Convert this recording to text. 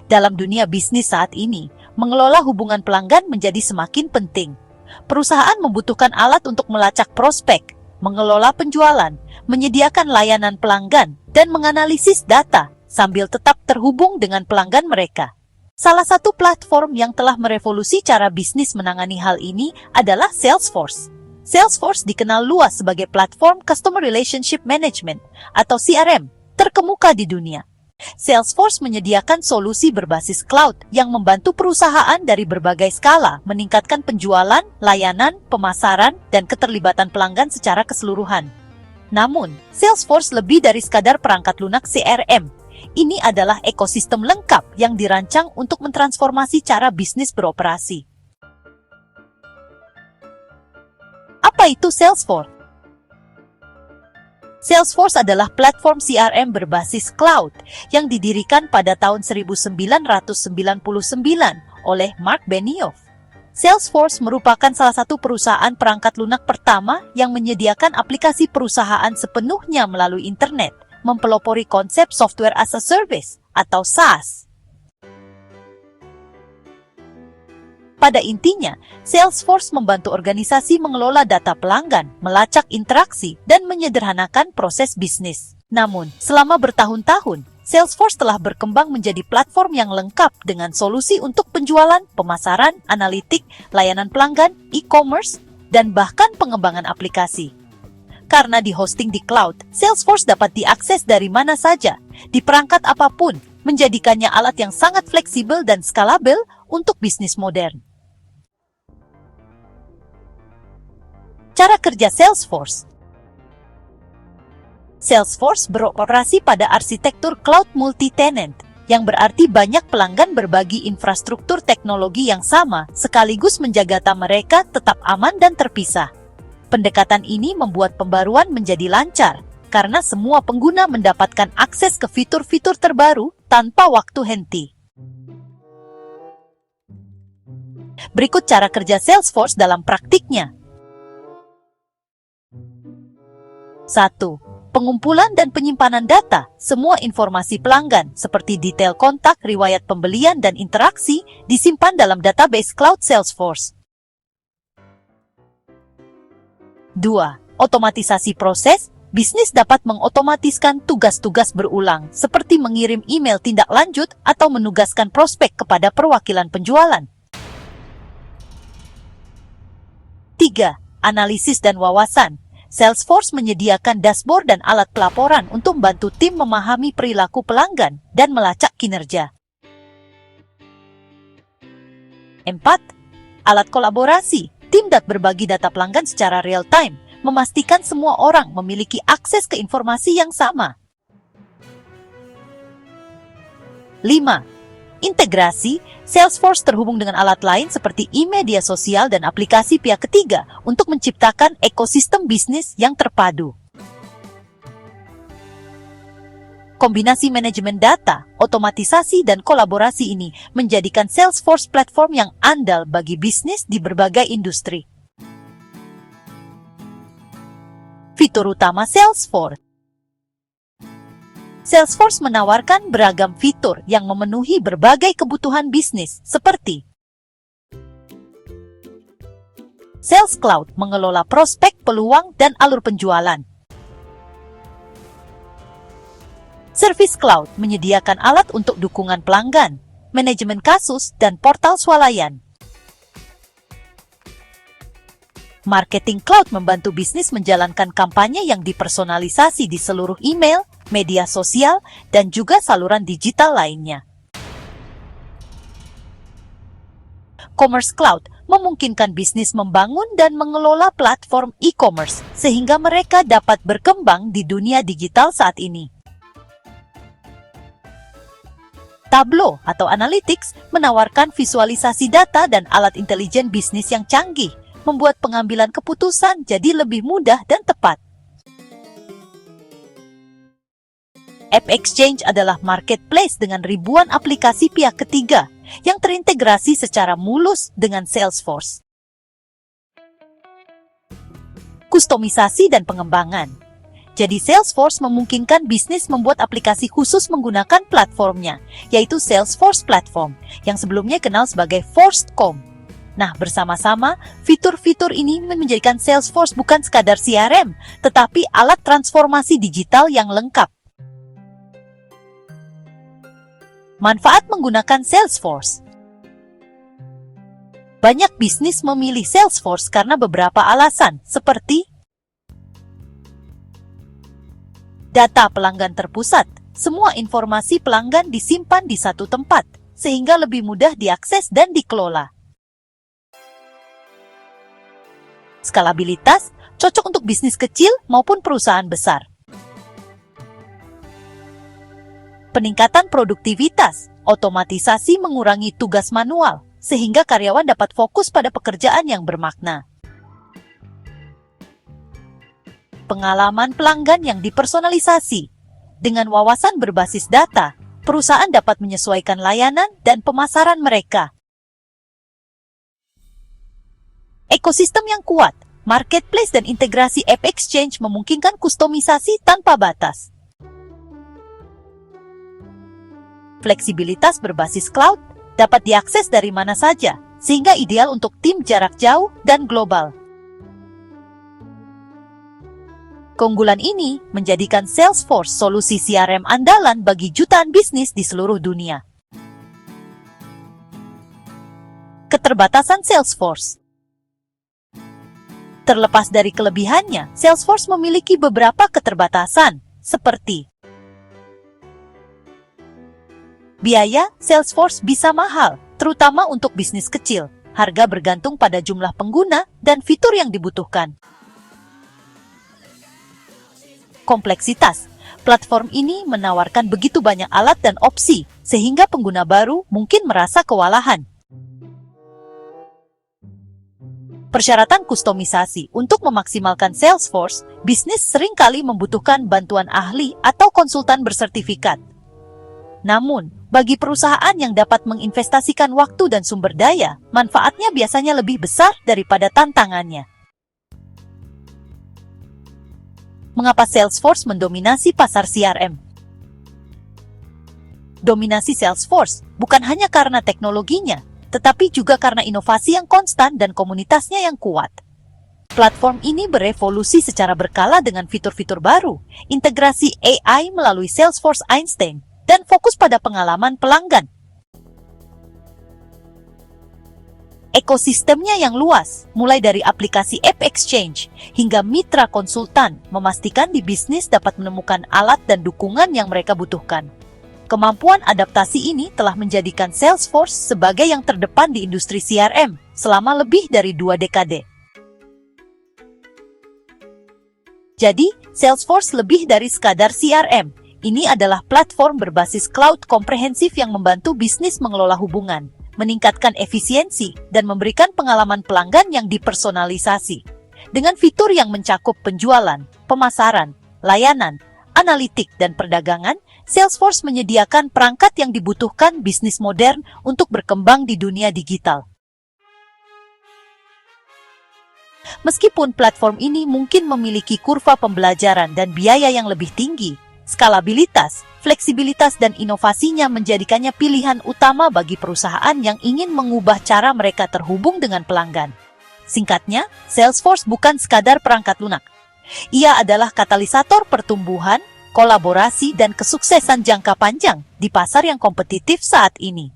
Dalam dunia bisnis saat ini, mengelola hubungan pelanggan menjadi semakin penting. Perusahaan membutuhkan alat untuk melacak prospek, mengelola penjualan, menyediakan layanan pelanggan, dan menganalisis data sambil tetap terhubung dengan pelanggan mereka. Salah satu platform yang telah merevolusi cara bisnis menangani hal ini adalah Salesforce. Salesforce dikenal luas sebagai platform Customer Relationship Management atau CRM terkemuka di dunia. Salesforce menyediakan solusi berbasis cloud yang membantu perusahaan dari berbagai skala meningkatkan penjualan, layanan, pemasaran, dan keterlibatan pelanggan secara keseluruhan. Namun, Salesforce lebih dari sekadar perangkat lunak CRM. Ini adalah ekosistem lengkap yang dirancang untuk mentransformasi cara bisnis beroperasi. Apa itu Salesforce? Salesforce adalah platform CRM berbasis cloud yang didirikan pada tahun 1999 oleh Mark Benioff. Salesforce merupakan salah satu perusahaan perangkat lunak pertama yang menyediakan aplikasi perusahaan sepenuhnya melalui internet, mempelopori konsep Software as a Service atau SaaS. Pada intinya, Salesforce membantu organisasi mengelola data pelanggan, melacak interaksi, dan menyederhanakan proses bisnis. Namun, selama bertahun-tahun, Salesforce telah berkembang menjadi platform yang lengkap dengan solusi untuk penjualan, pemasaran, analitik, layanan pelanggan, e-commerce, dan bahkan pengembangan aplikasi. Karena di-hosting di cloud, Salesforce dapat diakses dari mana saja, di perangkat apapun, menjadikannya alat yang sangat fleksibel dan skalabel untuk bisnis modern. Cara kerja Salesforce. Salesforce beroperasi pada arsitektur cloud multi-tenant, yang berarti banyak pelanggan berbagi infrastruktur teknologi yang sama, sekaligus menjaga data mereka tetap aman dan terpisah. Pendekatan ini membuat pembaruan menjadi lancar, karena semua pengguna mendapatkan akses ke fitur-fitur terbaru tanpa waktu henti. Berikut cara kerja Salesforce dalam praktiknya. 1. Pengumpulan dan penyimpanan data. Semua informasi pelanggan, seperti detail kontak, riwayat pembelian, dan interaksi, disimpan dalam database cloud Salesforce. 2. Otomatisasi proses. Bisnis dapat mengotomatiskan tugas-tugas berulang, seperti mengirim email tindak lanjut atau menugaskan prospek kepada perwakilan penjualan. 3. Analisis dan wawasan. Salesforce menyediakan dashboard dan alat pelaporan untuk membantu tim memahami perilaku pelanggan dan melacak kinerja. 4. Alat kolaborasi. Tim dapat berbagi data pelanggan secara real-time, memastikan semua orang memiliki akses ke informasi yang sama. 5. Integrasi. Salesforce terhubung dengan alat lain seperti e-media sosial dan aplikasi pihak ketiga untuk menciptakan ekosistem bisnis yang terpadu. Kombinasi manajemen data, otomatisasi, dan kolaborasi ini menjadikan Salesforce platform yang andal bagi bisnis di berbagai industri. Fitur utama Salesforce. Salesforce menawarkan beragam fitur yang memenuhi berbagai kebutuhan bisnis, seperti Sales Cloud mengelola prospek, peluang, dan alur penjualan. Service Cloud menyediakan alat untuk dukungan pelanggan, manajemen kasus, dan portal swalayan. Marketing Cloud membantu bisnis menjalankan kampanye yang dipersonalisasi di seluruh email, media sosial, dan juga saluran digital lainnya. Commerce Cloud memungkinkan bisnis membangun dan mengelola platform e-commerce sehingga mereka dapat berkembang di dunia digital saat ini. Tableau atau Analytics menawarkan visualisasi data dan alat intelijen bisnis yang canggih, membuat pengambilan keputusan jadi lebih mudah dan tepat. AppExchange adalah marketplace dengan ribuan aplikasi pihak ketiga yang terintegrasi secara mulus dengan Salesforce. Kustomisasi dan pengembangan. Jadi Salesforce memungkinkan bisnis membuat aplikasi khusus menggunakan platformnya, yaitu Salesforce Platform, yang sebelumnya kenal sebagai Force.com. Nah, bersama-sama, fitur-fitur ini menjadikan Salesforce bukan sekadar CRM, tetapi alat transformasi digital yang lengkap. Manfaat menggunakan Salesforce. Banyak bisnis memilih Salesforce karena beberapa alasan, seperti data pelanggan terpusat. Semua informasi pelanggan disimpan di satu tempat, sehingga lebih mudah diakses dan dikelola. Skalabilitas, cocok untuk bisnis kecil maupun perusahaan besar. Peningkatan produktivitas, otomatisasi mengurangi tugas manual, sehingga karyawan dapat fokus pada pekerjaan yang bermakna. Pengalaman pelanggan yang dipersonalisasi. Dengan wawasan berbasis data, perusahaan dapat menyesuaikan layanan dan pemasaran mereka. Ekosistem yang kuat, marketplace dan integrasi App Exchange memungkinkan kustomisasi tanpa batas. Fleksibilitas berbasis cloud dapat diakses dari mana saja, sehingga ideal untuk tim jarak jauh dan global. Keunggulan ini menjadikan Salesforce solusi CRM andalan bagi jutaan bisnis di seluruh dunia. Keterbatasan Salesforce. Terlepas dari kelebihannya, Salesforce memiliki beberapa keterbatasan, seperti biaya. Salesforce bisa mahal, terutama untuk bisnis kecil. Harga bergantung pada jumlah pengguna dan fitur yang dibutuhkan. Kompleksitas. Platform ini menawarkan begitu banyak alat dan opsi, sehingga pengguna baru mungkin merasa kewalahan. Persyaratan kustomisasi. Untuk memaksimalkan Salesforce, bisnis seringkali membutuhkan bantuan ahli atau konsultan bersertifikat. Namun, bagi perusahaan yang dapat menginvestasikan waktu dan sumber daya, manfaatnya biasanya lebih besar daripada tantangannya. Mengapa Salesforce mendominasi pasar CRM? Dominasi Salesforce bukan hanya karena teknologinya, tetapi juga karena inovasi yang konstan dan komunitasnya yang kuat. Platform ini berevolusi secara berkala dengan fitur-fitur baru, integrasi AI melalui Salesforce Einstein, dan fokus pada pengalaman pelanggan. Ekosistemnya yang luas, mulai dari aplikasi App Exchange hingga mitra konsultan, memastikan di bisnis dapat menemukan alat dan dukungan yang mereka butuhkan. Kemampuan adaptasi ini telah menjadikan Salesforce sebagai yang terdepan di industri CRM selama lebih dari 2 dekade. Jadi, Salesforce lebih dari sekadar CRM. Ini adalah platform berbasis cloud komprehensif yang membantu bisnis mengelola hubungan, meningkatkan efisiensi, dan memberikan pengalaman pelanggan yang dipersonalisasi. Dengan fitur yang mencakup penjualan, pemasaran, layanan, analitik, dan perdagangan, Salesforce menyediakan perangkat yang dibutuhkan bisnis modern untuk berkembang di dunia digital. Meskipun platform ini mungkin memiliki kurva pembelajaran dan biaya yang lebih tinggi, skalabilitas, fleksibilitas, dan inovasinya menjadikannya pilihan utama bagi perusahaan yang ingin mengubah cara mereka terhubung dengan pelanggan. Singkatnya, Salesforce bukan sekadar perangkat lunak. Ia adalah katalisator pertumbuhan, kolaborasi, dan kesuksesan jangka panjang di pasar yang kompetitif saat ini.